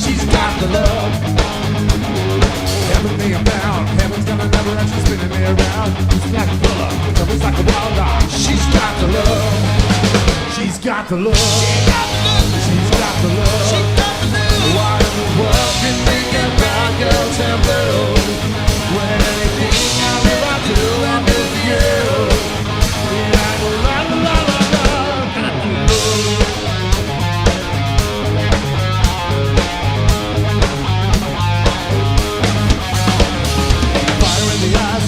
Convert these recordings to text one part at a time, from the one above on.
She's got the love. Heaven me abound. Heaven's gonna never end. She's spinning me around. It's like a thriller. Love is like a wild dog. She's got the love. She's got the love. She's got the love. Why in the world can make a brown girl turn blue? When anything I ever do, I do for you. Yeah, I go la la la la la. Fire in the eyes,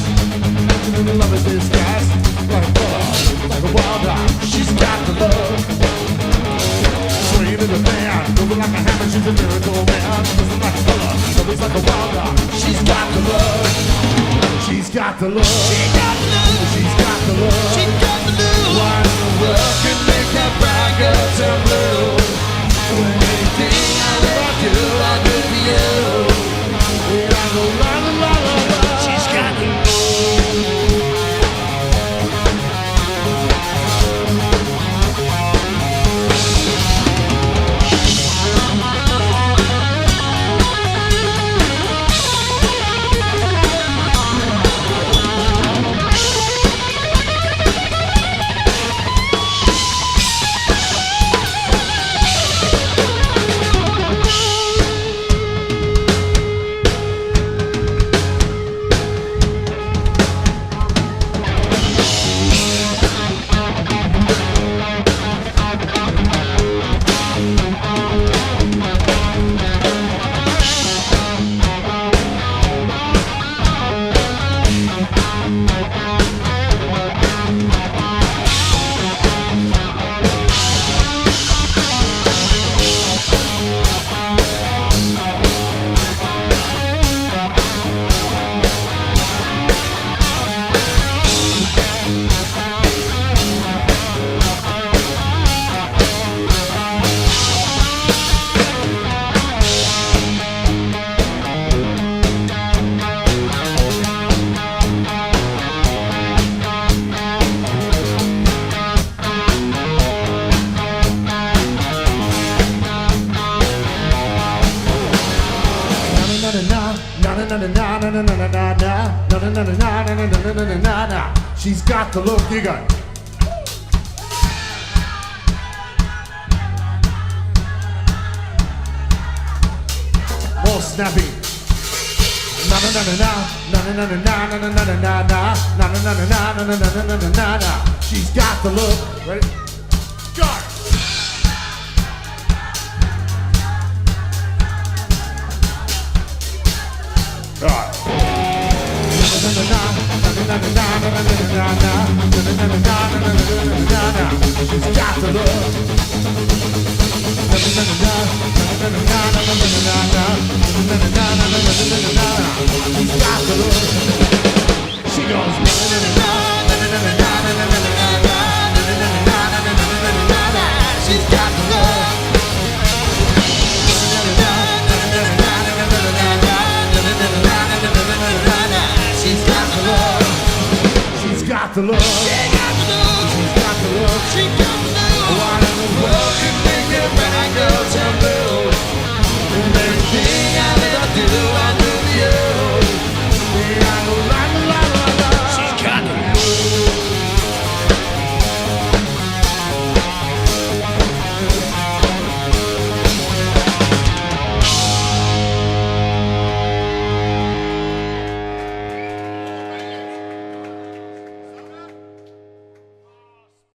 and the love is this gas. Like a wild dog, she's got the love. Scream in the band, moving like a hammer, she's a miracle man. Listen like a killer, love is like a wild dog. She's got the love. She's got the love. She's got the love. She's got the love. She's got the love. Why in the world can make that brown girl turn blue? When anything I ever do, I do for you. And I go la la la la la. She's got the love. She's got the look, you got more snappy. Na na na na na na na na na na na na na na na na na na na na. She's got the look. Ready? Start. All right. She's got the love. She's got the love. She goes. She's got the love. She's got the love. She's got the love.